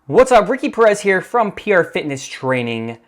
What's up? Ricky Perez here from PR Fitness Training.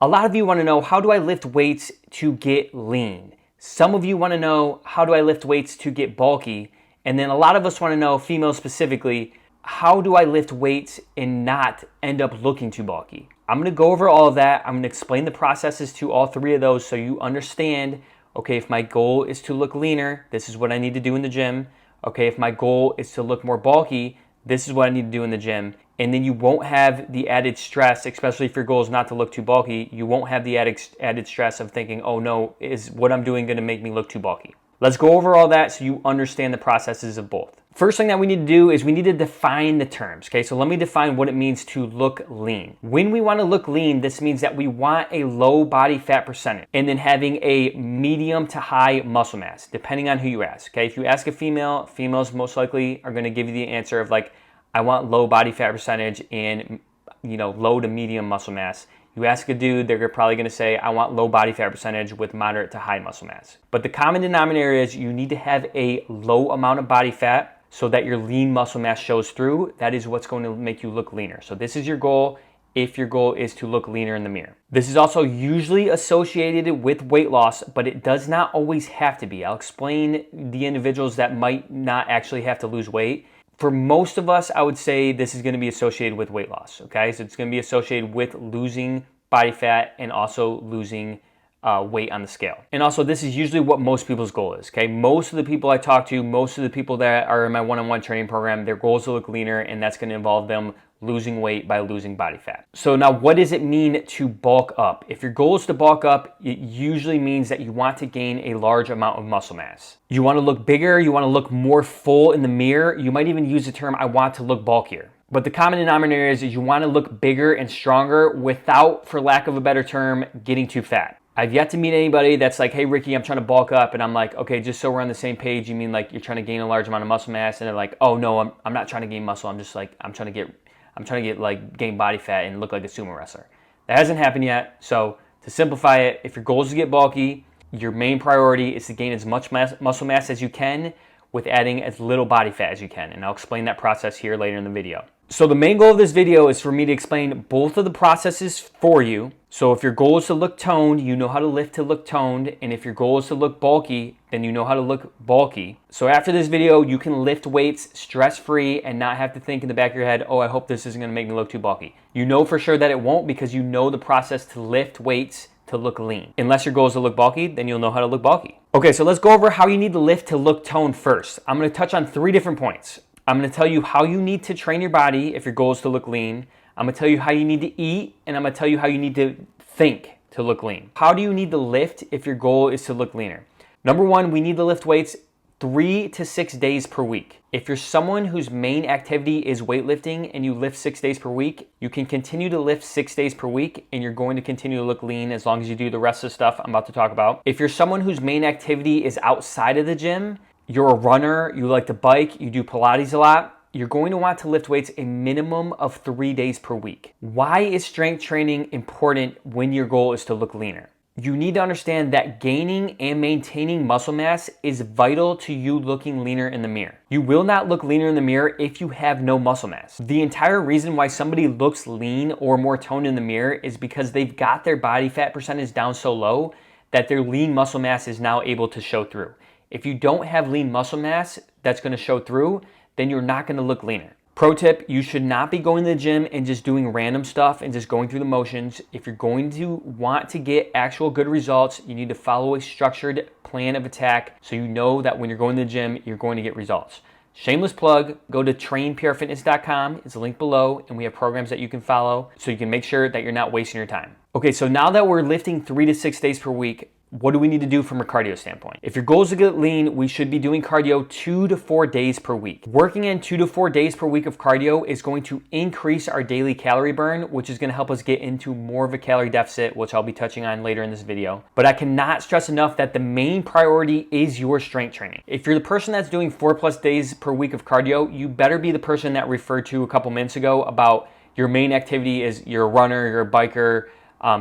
A lot of you want to know, how do I lift weights to get lean? Some of you want to know, how do I lift weights to get bulky? And then a lot of us want to know, females specifically, how do I lift weights and not end up looking too bulky? I'm going to go over all of that. I'm going to explain the processes to all three of those so you understand, okay, if my goal is to look leaner, this is what I need to do in the gym. Okay, if my goal is to look more bulky, this is what I need to do in the gym. And then you won't have the added stress, especially if your goal is not to look too bulky. You won't have the added stress of thinking, oh no, is what I'm doing going to make me look too bulky? Let's go over all that so you understand the processes of both. First thing that we need to do is we need to define the terms. Okay, so let me define what it means to look lean. When we want to look lean, this means that we want a low body fat percentage and then having a medium to high muscle mass, depending on who you ask. Okay, if you ask a female, females most likely are going to give you the answer of like, I want low body fat percentage and, low to medium muscle mass. You ask a dude, they're probably going to say, I want low body fat percentage with moderate to high muscle mass. But the common denominator is you need to have a low amount of body fat so that your lean muscle mass shows through. That is what's going to make you look leaner. So this is your goal if your goal is to look leaner in the mirror. This is also usually associated with weight loss, but it does not always have to be. I'll explain the individuals that might not actually have to lose weight. For most of us, I would say this is going to be associated with weight loss, okay? So it's going to be associated with losing body fat and also losing weight on the scale. And also, this is usually what most people's goal is, okay? Most of the people I talk to, most of the people that are in my one-on-one training program, their goal is to look leaner, and that's going to involve them losing weight by losing body fat. So now, what does it mean to bulk up? If your goal is to bulk up, it usually means that you want to gain a large amount of muscle mass. You want to look bigger, you want to look more full in the mirror. You might even use the term, I want to look bulkier. But the common denominator is you want to look bigger and stronger without, for lack of a better term, getting too fat. I've yet to meet anybody that's like, hey Ricky, I'm trying to bulk up, and I'm like, okay, just so we're on the same page, you mean like you're trying to gain a large amount of muscle mass? And they're like, oh no, I'm not trying to gain muscle, I'm just like, I'm trying to get like gain body fat and look like a sumo wrestler. That hasn't happened yet. So to simplify it, if your goal is to get bulky, your main priority is to gain as much muscle mass as you can with adding as little body fat as you can. And I'll explain that process here later in the video. So the main goal of this video is for me to explain both of the processes for you. So if your goal is to look toned, you know how to lift to look toned. And if your goal is to look bulky, then you know how to look bulky. So after this video, you can lift weights stress-free and not have to think in the back of your head, oh, I hope this isn't going to make me look too bulky. You know for sure that it won't, because you know the process to lift weights to look lean. Unless your goal is to look bulky, then you'll know how to look bulky. Okay, so let's go over how you need to lift to look toned first. I'm going to touch on 3 different points. I'm going to tell you how you need to train your body if your goal is to look lean. I'm going to tell you how you need to eat, and I'm going to tell you how you need to think to look lean. How do you need to lift if your goal is to look leaner? Number 1, we need to lift weights 3 to 6 days per week. If you're someone whose main activity is weightlifting and you lift 6 days per week, you can continue to lift 6 days per week and you're going to continue to look lean as long as you do the rest of the stuff I'm about to talk about. If you're someone whose main activity is outside of the gym, you're a runner, you like to bike, you do Pilates a lot, you're going to want to lift weights a minimum of 3 days per week. Why is strength training important when your goal is to look leaner? You need to understand that gaining and maintaining muscle mass is vital to you looking leaner in the mirror. You will not look leaner in the mirror if you have no muscle mass. The entire reason why somebody looks lean or more toned in the mirror is because they've got their body fat percentage down so low that their lean muscle mass is now able to show through. If you don't have lean muscle mass that's going to show through, then you're not going to look leaner. Pro tip, you should not be going to the gym and just doing random stuff and just going through the motions. If you're going to want to get actual good results, you need to follow a structured plan of attack so you know that when you're going to the gym, you're going to get results. Shameless plug, go to trainprfitness.com. It's a link below, and we have programs that you can follow so you can make sure that you're not wasting your time. Okay, so now that we're lifting 3 to 6 days per week, what do we need to do from a cardio standpoint? If your goal is to get lean, we should be doing cardio 2 to 4 days per week. Working in 2 to 4 days per week of cardio is going to increase our daily calorie burn, which is going to help us get into more of a calorie deficit, which I'll be touching on later in this video. But I cannot stress enough that the main priority is your strength training. If you're the person that's doing 4+ days per week of cardio, you better be the person that referred to a couple minutes ago about your main activity is you're a runner, you're a biker,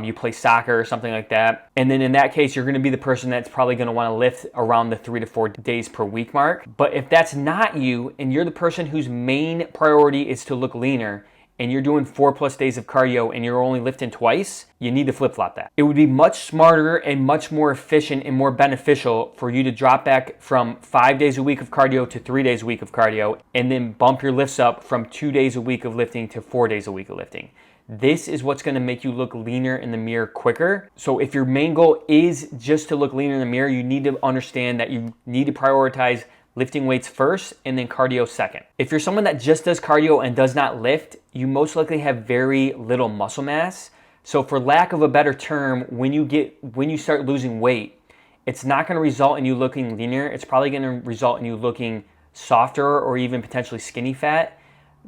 you play soccer or something like that. And then in that case, you're going to be the person that's probably going to want to lift around the 3 to 4 days per week mark. But if that's not you and you're the person whose main priority is to look leaner and you're doing 4+ days of cardio and you're only lifting twice, you need to flip-flop that. It would be much smarter and much more efficient and more beneficial for you to drop back from 5 days a week of cardio to 3 days a week of cardio, and then bump your lifts up from 2 days a week of lifting to 4 days a week of lifting. This is what's gonna make you look leaner in the mirror quicker. So if your main goal is just to look leaner in the mirror, you need to understand that you need to prioritize lifting weights first and then cardio second. If you're someone that just does cardio and does not lift, you most likely have very little muscle mass. So for lack of a better term, when you start losing weight, it's not gonna result in you looking leaner. It's probably gonna result in you looking softer or even potentially skinny fat,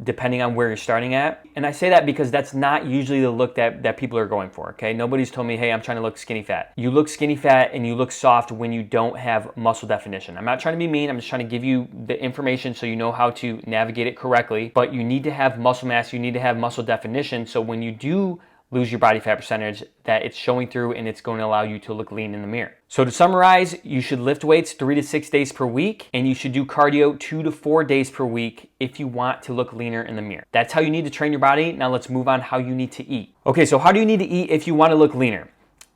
depending on where you're starting at. And I say that because that's not usually the look that people are going for, okay? Nobody's told me, hey, I'm trying to look skinny fat. You look skinny fat and you look soft when you don't have muscle definition. I'm not trying to be mean, I'm just trying to give you the information so you know how to navigate it correctly, but you need to have muscle mass, you need to have muscle definition, so when you do lose your body fat percentage, that it's showing through and it's going to allow you to look lean in the mirror. So to summarize, you should lift weights 3 to 6 days per week, and you should do cardio 2 to 4 days per week if you want to look leaner in the mirror. That's how you need to train your body. Now let's move on how you need to eat. Okay, so how do you need to eat if you want to look leaner?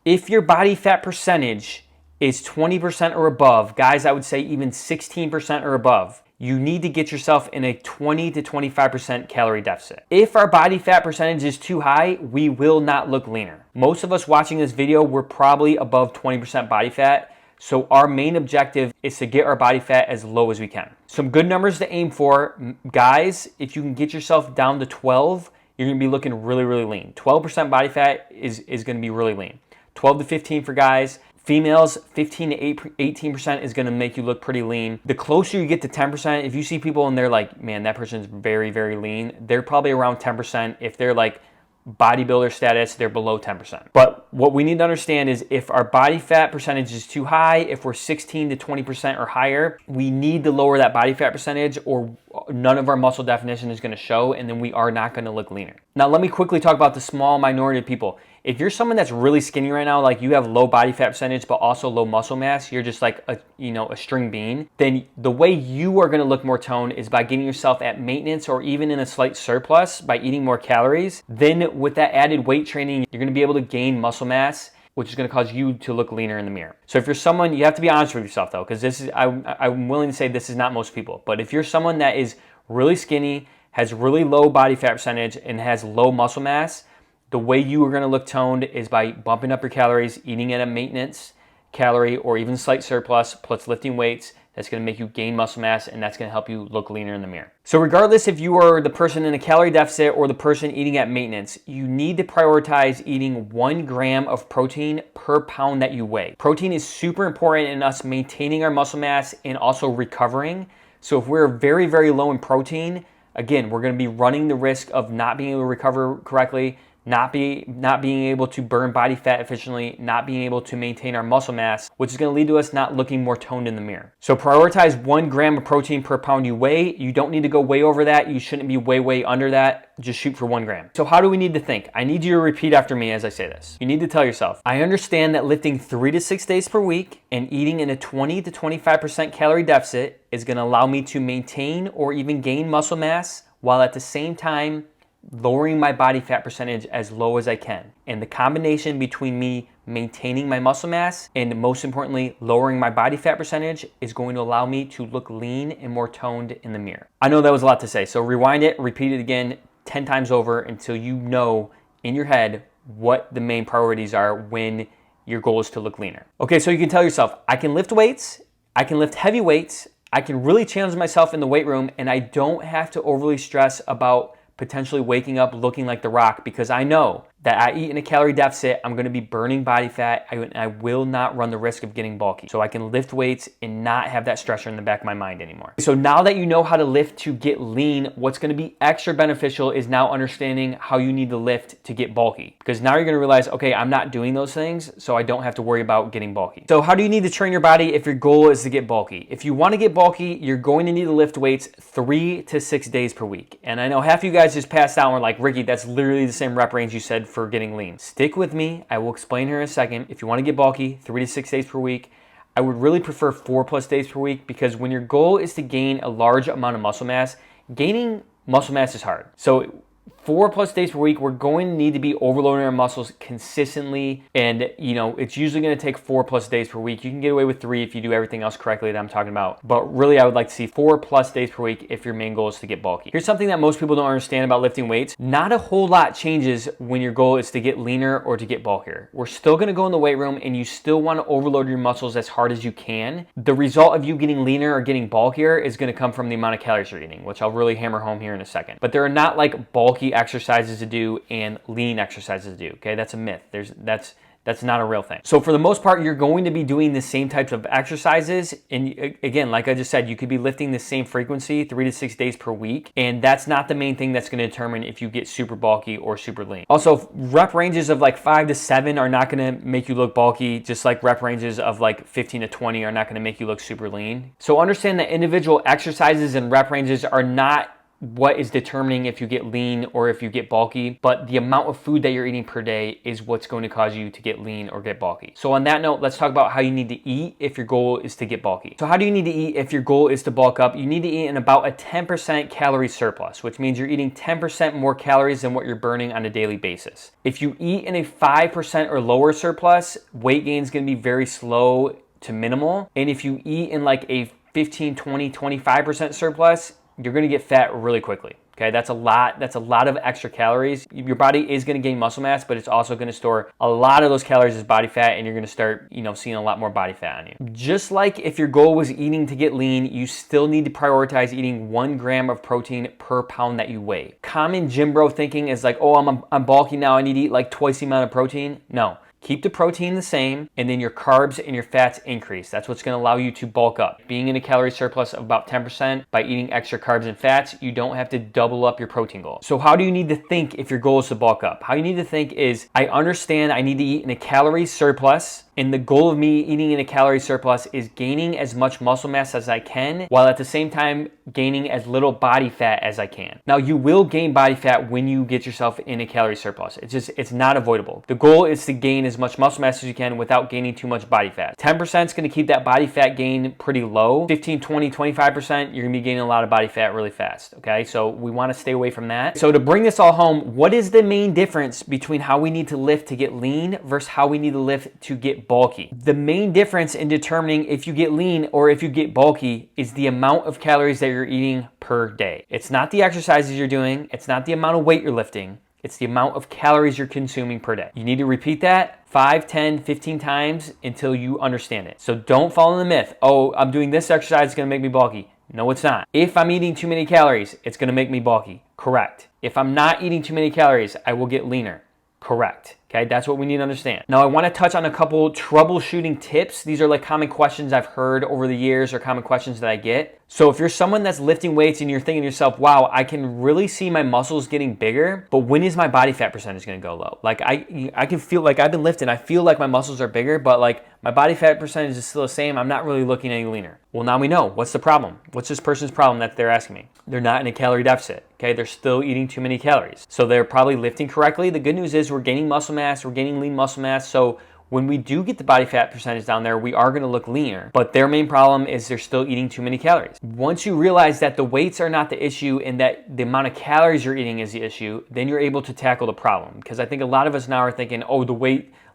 If your body fat percentage is 20% or above, guys, I would say even 16% or above, you need to get yourself in a 20 to 25% calorie deficit. If our body fat percentage is too high, we will not look leaner. Most of us watching this video, we're probably above 20% body fat. So our main objective is to get our body fat as low as we can. Some good numbers to aim for, guys, if you can get yourself down to 12, you're gonna be looking really, really lean. 12% body fat is gonna be really lean. 12 to 15 for guys. Females, 15 to 18% is gonna make you look pretty lean. The closer you get to 10%, if you see people and they're like, man, that person's very, very lean, they're probably around 10%. If they're like bodybuilder status, they're below 10%. But what we need to understand is if our body fat percentage is too high, if we're 16 to 20% or higher, we need to lower that body fat percentage or none of our muscle definition is gonna show, and then we are not gonna look leaner. Now let me quickly talk about the small minority of people. If you're someone that's really skinny right now, like you have low body fat percentage but also low muscle mass, you're just like a string bean, then the way you are gonna look more toned is by getting yourself at maintenance or even in a slight surplus by eating more calories. Then with that added weight training, you're gonna be able to gain muscle mass, which is gonna cause you to look leaner in the mirror. So if you're someone, you have to be honest with yourself though, because this is, I'm willing to say this is not most people, but if you're someone that is really skinny, has really low body fat percentage, and has low muscle mass, the way you are gonna look toned is by bumping up your calories, eating at a maintenance calorie or even slight surplus, plus lifting weights. That's gonna make you gain muscle mass, and that's gonna help you look leaner in the mirror. So regardless if you are the person in a calorie deficit or the person eating at maintenance, you need to prioritize eating 1 gram of protein per pound that you weigh. Protein is super important in us maintaining our muscle mass and also recovering. So if we're very, very low in protein, again, we're gonna be running the risk of not being able to recover correctly, not being able to burn body fat efficiently, not being able to maintain our muscle mass, which is gonna lead to us not looking more toned in the mirror. So prioritize 1 gram of protein per pound you weigh. You don't need to go way over that. You shouldn't be way under that. Just shoot for 1 gram. So how do we need to think? I need you to repeat after me as I say this. You need to tell yourself, I understand that lifting 3 to 6 days per week and eating in a 20 to 25% calorie deficit is gonna allow me to maintain or even gain muscle mass while at the same time lowering my body fat percentage as low as I can. And the combination between me maintaining my muscle mass and most importantly, lowering my body fat percentage is going to allow me to look lean and more toned in the mirror. I know that was a lot to say, so rewind it, repeat it again 10 times over until you know in your head what the main priorities are when your goal is to look leaner. Okay, so you can tell yourself, I can lift weights, I can lift heavy weights, I can really challenge myself in the weight room, and I don't have to overly stress about potentially waking up looking like The Rock, because I know that I eat in a calorie deficit, I'm gonna be burning body fat, I will not run the risk of getting bulky. So I can lift weights and not have that stressor in the back of my mind anymore. So now that you know how to lift to get lean, what's gonna be extra beneficial is now understanding how you need to lift to get bulky. Because now you're gonna realize, okay, I'm not doing those things, so I don't have to worry about getting bulky. So how do you need to train your body if your goal is to get bulky? If you wanna get bulky, you're going to need to lift weights 3 to 6 days per week. And I know half of you guys just passed out and were like, Ricky, that's literally the same rep range you said for getting lean. Stick with me. I will explain here in a second. If you want to get bulky, 3 to 6 days per week. I would really prefer 4+ days per week, because when your goal is to gain a large amount of muscle mass, gaining muscle mass is hard. So 4+ days per week, we're going to need to be overloading our muscles consistently. And it's usually going to take 4+ days per week. You can get away with 3 if you do everything else correctly that I'm talking about. But really, I would like to see 4+ days per week if your main goal is to get bulky. Here's something that most people don't understand about lifting weights. Not a whole lot changes when your goal is to get leaner or to get bulkier. We're still going to go in the weight room and you still want to overload your muscles as hard as you can. The result of you getting leaner or getting bulkier is going to come from the amount of calories you're eating, which I'll really hammer home here in a second. But there are not like bulky exercises to do and lean exercises to do. Okay, that's a myth. That's not a real thing. So for the most part, you're going to be doing the same types of exercises. And again, like I just said, you could be lifting the same frequency 3 to 6 days per week. And that's not the main thing that's going to determine if you get super bulky or super lean. Also, rep ranges of like 5 to 7 are not going to make you look bulky, just like rep ranges of like 15 to 20 are not going to make you look super lean. So understand that individual exercises and rep ranges are not what is determining if you get lean or if you get bulky, but the amount of food that you're eating per day is what's going to cause you to get lean or get bulky. So on that note, let's talk about how you need to eat if your goal is to get bulky. So how do you need to eat if your goal is to bulk up? You need to eat in about a 10% calorie surplus, which means you're eating 10% more calories than what you're burning on a daily basis. If you eat in a 5% or lower surplus, weight gain is going to be very slow to minimal. And if you eat in like a 15, 20, 25% surplus, you're going to get fat really quickly. Okay, that's a lot of extra calories. Your body is going to gain muscle mass, but it's also going to store a lot of those calories as body fat, and you're going to start, seeing a lot more body fat on you. Just like if your goal was eating to get lean, you still need to prioritize eating 1 gram of protein per pound that you weigh. Common gym bro thinking is like, oh, I'm bulky now, I need to eat like twice the amount of protein. No. Keep the protein the same, and then your carbs and your fats increase. That's what's going to allow you to bulk up. Being in a calorie surplus of about 10% by eating extra carbs and fats, you don't have to double up your protein goal. So how do you need to think if your goal is to bulk up? How you need to think is, I understand I need to eat in a calorie surplus, and the goal of me eating in a calorie surplus is gaining as much muscle mass as I can, while at the same time gaining as little body fat as I can. Now, you will gain body fat when you get yourself in a calorie surplus. It's not avoidable. The goal is to gain as much muscle mass as you can without gaining too much body fat. 10% is going to keep that body fat gain pretty low. 15, 20, 25%, you're going to be gaining a lot of body fat really fast. Okay, so we want to stay away from that. So to bring this all home, what is the main difference between how we need to lift to get lean versus how we need to lift to get bulky? The main difference in determining if you get lean or if you get bulky is the amount of calories that you're eating per day. It's not the exercises you're doing. It's not the amount of weight you're lifting. It's the amount of calories you're consuming per day. You need to repeat that 5, 10, 15 times until you understand it. So don't fall in the myth, oh, I'm doing this exercise, it's going to make me bulky. No, it's not. If I'm eating too many calories, it's going to make me bulky. Correct. If I'm not eating too many calories, I will get leaner. Correct. Okay, that's what we need to understand. Now, I want to touch on a couple troubleshooting tips. These are like common questions I've heard over the years or common questions that I get. So if you're someone that's lifting weights and you're thinking to yourself, wow, I can really see my muscles getting bigger, but when is my body fat percentage going to go low? Like I can feel like I've been lifting, I feel like my muscles are bigger, but like my body fat percentage is still the same. I'm not really looking any leaner. Well, now we know. What's the problem? What's this person's problem that they're asking me? They're not in a calorie deficit. Okay, they're still eating too many calories. So they're probably lifting correctly. The good news is we're gaining muscle mass, we're gaining lean muscle mass. So when we do get the body fat percentage down there, we are going to look leaner. But their main problem is they're still eating too many calories. Once you realize that the weights are not the issue and that the amount of calories you're eating is the issue, then you're able to tackle the problem. Because I think a lot of us now are thinking, oh,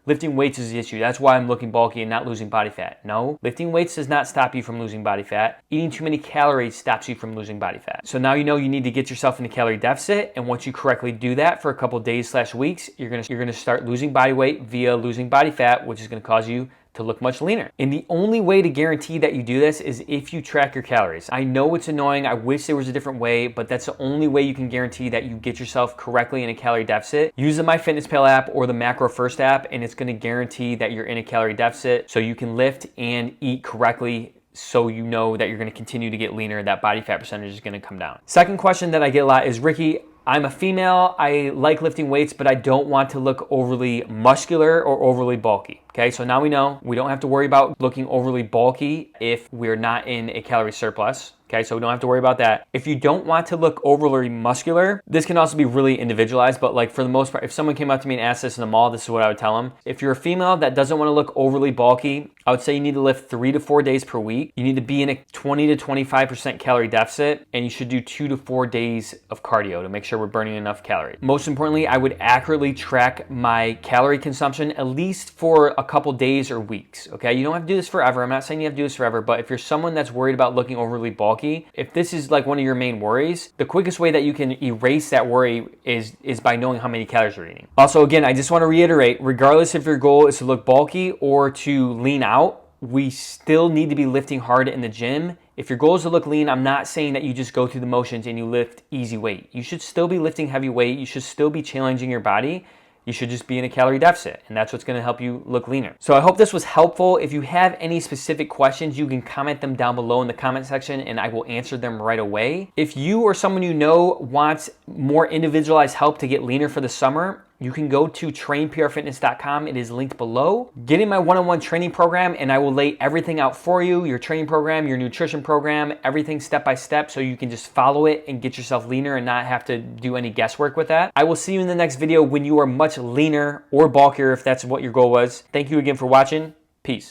lifting weights is the issue. That's why I'm looking bulky and not losing body fat. No, lifting weights does not stop you from losing body fat. Eating too many calories stops you from losing body fat. So now you know you need to get yourself in a calorie deficit, and once you correctly do that for a couple days/weeks, you're gonna start losing body weight via losing body fat, which is gonna cause you to look much leaner. And the only way to guarantee that you do this is if you track your calories. I know it's annoying. I wish there was a different way, but that's the only way you can guarantee that you get yourself correctly in a calorie deficit. Use the MyFitnessPal app or the Macro First app, and it's gonna guarantee that you're in a calorie deficit so you can lift and eat correctly, so you know that you're gonna continue to get leaner, that body fat percentage is gonna come down. Second question that I get a lot is, Ricky, I'm a female, I like lifting weights, but I don't want to look overly muscular or overly bulky. Okay, so now we know we don't have to worry about looking overly bulky if we're not in a calorie surplus. Okay, so we don't have to worry about that. If you don't want to look overly muscular, this can also be really individualized, but like for the most part, if someone came up to me and asked this in the mall, this is what I would tell them. If you're a female that doesn't want to look overly bulky, I would say you need to lift 3 to 4 days per week. You need to be in a 20 to 25% calorie deficit, and you should do 2 to 4 days of cardio to make sure we're burning enough calories. Most importantly, I would accurately track my calorie consumption at least for a couple days or weeks, okay? You don't have to do this forever. I'm not saying you have to do this forever, but if you're someone that's worried about looking overly bulky, if this is like one of your main worries, the quickest way that you can erase that worry is by knowing how many calories you're eating. Also, again, I just want to reiterate, regardless if your goal is to look bulky or to lean out, we still need to be lifting hard in the gym. If your goal is to look lean, I'm not saying that you just go through the motions and you lift easy weight. You should still be lifting heavy weight. You should still be challenging your body. You should just be in a calorie deficit, and that's what's gonna help you look leaner. So I hope this was helpful. If you have any specific questions, you can comment them down below in the comment section and I will answer them right away. If you or someone you know wants more individualized help to get leaner for the summer, you can go to trainprfitness.com. It is linked below. Get in my one-on-one training program and I will lay everything out for you, your training program, your nutrition program, everything step by step, so you can just follow it and get yourself leaner and not have to do any guesswork with that. I will see you in the next video when you are much leaner or bulkier if that's what your goal was. Thank you again for watching. Peace.